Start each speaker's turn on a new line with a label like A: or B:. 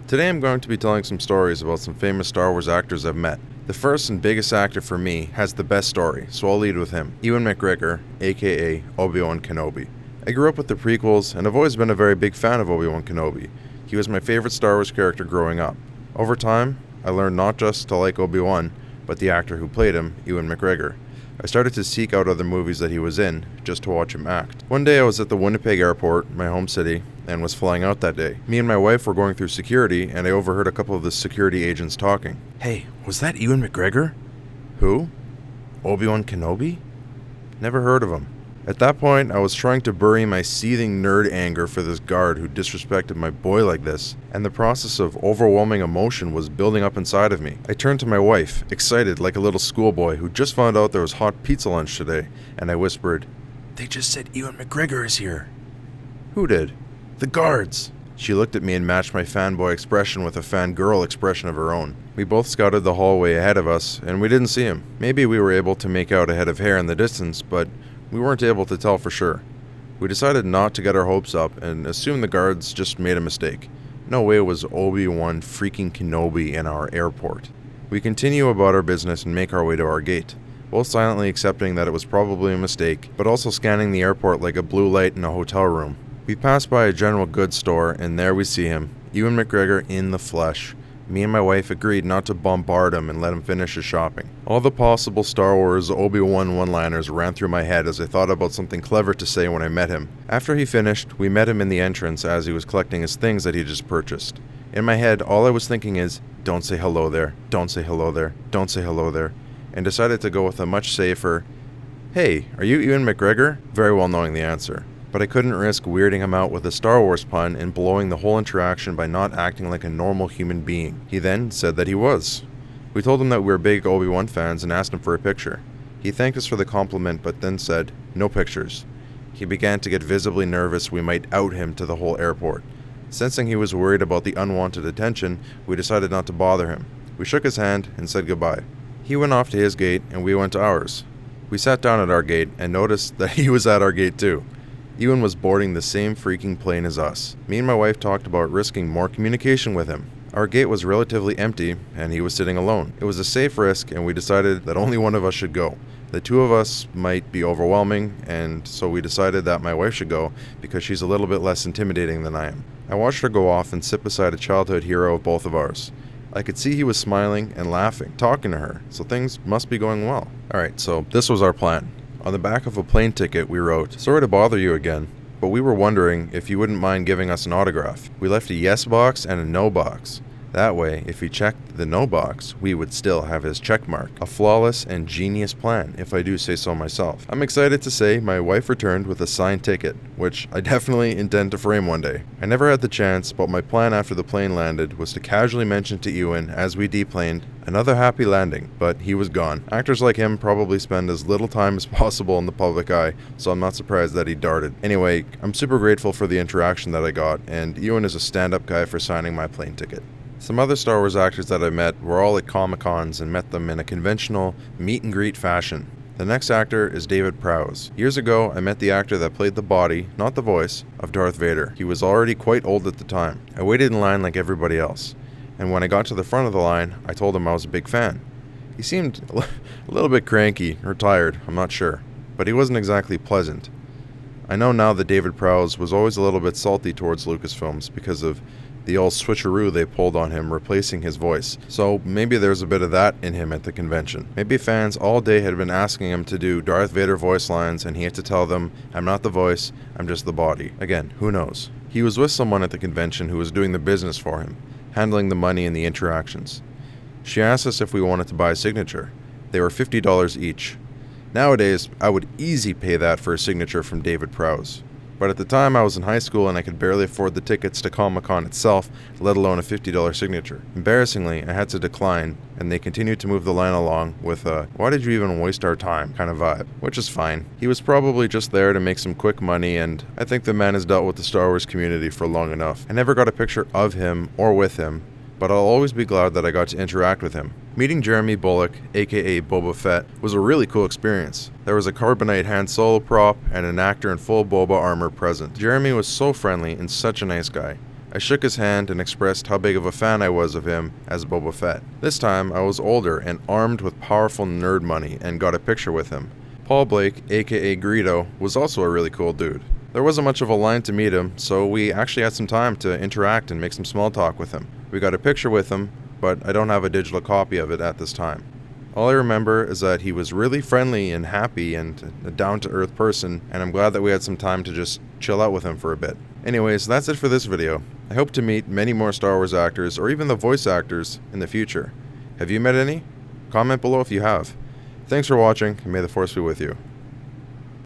A: Today I'm going to be telling some stories about some famous Star Wars actors I've met. The first and biggest actor for me has the best story, so I'll lead with him. Ewan McGregor, aka Obi-Wan Kenobi. I grew up with the prequels, and I've always been a very big fan of Obi-Wan Kenobi. He was my favorite Star Wars character growing up. Over time, I learned not just to like Obi-Wan, but the actor who played him, Ewan McGregor. I started to seek out other movies that he was in, just to watch him act. One day I was at the Winnipeg airport, my home city, and was flying out that day. Me and my wife were going through security, and I overheard a couple of the security agents talking. "Hey, was that Ewan McGregor?" "Who? Obi-Wan Kenobi?" "Never heard of him." At that point, I was trying to bury my seething nerd anger for this guard who disrespected my boy like this, and the process of overwhelming emotion was building up inside of me. I turned to my wife, excited like a little schoolboy who just found out there was hot pizza lunch today, and I whispered, "They just said Ewan McGregor is here." "Who did?" "The guards." She looked at me and matched my fanboy expression with a fangirl expression of her own. We both scouted the hallway ahead of us, and we didn't see him. Maybe we were able to make out a head of hair in the distance, but we weren't able to tell for sure. We decided not to get our hopes up and assumed the guards just made a mistake. No way it was Obi-Wan freaking Kenobi in our airport. We continue about our business and make our way to our gate, both silently accepting that it was probably a mistake, but also scanning the airport like a blue light in a hotel room. We pass by a general goods store, and there we see him, Ewan McGregor in the flesh. Me and my wife agreed not to bombard him and let him finish his shopping. All the possible Star Wars Obi-Wan one-liners ran through my head as I thought about something clever to say when I met him. After he finished, we met him in the entrance as he was collecting his things that he just purchased. In my head, all I was thinking is, don't say hello there, don't say hello there, don't say hello there, and decided to go with a much safer, "Hey, are you Ewan McGregor?" very well knowing the answer. But I couldn't risk weirding him out with a Star Wars pun and blowing the whole interaction by not acting like a normal human being. He then said that he was. We told him that we were big Obi-Wan fans and asked him for a picture. He thanked us for the compliment but then said, "No pictures." He began to get visibly nervous we might out him to the whole airport. Sensing he was worried about the unwanted attention, we decided not to bother him. We shook his hand and said goodbye. He went off to his gate and we went to ours. We sat down at our gate and noticed that he was at our gate too. Ewan was boarding the same freaking plane as us. Me and my wife talked about risking more communication with him. Our gate was relatively empty, and he was sitting alone. It was a safe risk, and we decided that only one of us should go. The two of us might be overwhelming, and so we decided that my wife should go because she's a little bit less intimidating than I am. I watched her go off and sit beside a childhood hero of both of ours. I could see he was smiling and laughing, talking to her, so things must be going well. Alright, so this was our plan. On the back of a plane ticket, we wrote, "Sorry to bother you again, but we were wondering if you wouldn't mind giving us an autograph." We left a yes box and a no box. That way, if he checked the no box, we would still have his check mark. A flawless and genius plan, if I do say so myself. I'm excited to say my wife returned with a signed ticket, which I definitely intend to frame one day. I never had the chance, but my plan after the plane landed was to casually mention to Ewan as we deplaned, "Another happy landing," but he was gone. Actors like him probably spend as little time as possible in the public eye, so I'm not surprised that he darted. Anyway, I'm super grateful for the interaction that I got, and Ewan is a stand-up guy for signing my plane ticket. Some other Star Wars actors that I met were all at Comic-Cons and met them in a conventional meet-and-greet fashion. The next actor is David Prowse. Years ago, I met the actor that played the body, not the voice, of Darth Vader. He was already quite old at the time. I waited in line like everybody else, and when I got to the front of the line, I told him I was a big fan. He seemed a little bit cranky or tired, I'm not sure, but he wasn't exactly pleasant. I know now that David Prowse was always a little bit salty towards Lucasfilms because of the old switcheroo they pulled on him replacing his voice, so maybe there's a bit of that in him at the convention. Maybe fans all day had been asking him to do Darth Vader voice lines and he had to tell them, "I'm not the voice, I'm just the body." Again, who knows? He was with someone at the convention who was doing the business for him, handling the money and the interactions. She asked us if we wanted to buy a signature. They were $50 each. Nowadays, I would easy pay that for a signature from David Prowse. But at the time I was in high school and I could barely afford the tickets to Comic-Con itself, let alone a $50 signature. Embarrassingly, I had to decline, and they continued to move the line along with a "why did you even waste our time" kind of vibe, which is fine. He was probably just there to make some quick money, and I think the man has dealt with the Star Wars community for long enough. I never got a picture of him or with him, but I'll always be glad that I got to interact with him. Meeting Jeremy Bulloch, aka Boba Fett, was a really cool experience. There was a carbonite Han Solo prop and an actor in full Boba armor present. Jeremy was so friendly and such a nice guy. I shook his hand and expressed how big of a fan I was of him as Boba Fett. This time, I was older and armed with powerful nerd money and got a picture with him. Paul Blake, aka Greedo, was also a really cool dude. There wasn't much of a line to meet him, so we actually had some time to interact and make some small talk with him. We got a picture with him, but I don't have a digital copy of it at this time. All I remember is that he was really friendly and happy and a down-to-earth person, and I'm glad that we had some time to just chill out with him for a bit. Anyways, that's it for this video. I hope to meet many more Star Wars actors, or even the voice actors, in the future. Have you met any? Comment below if you have. Thanks for watching, and may the Force be with you.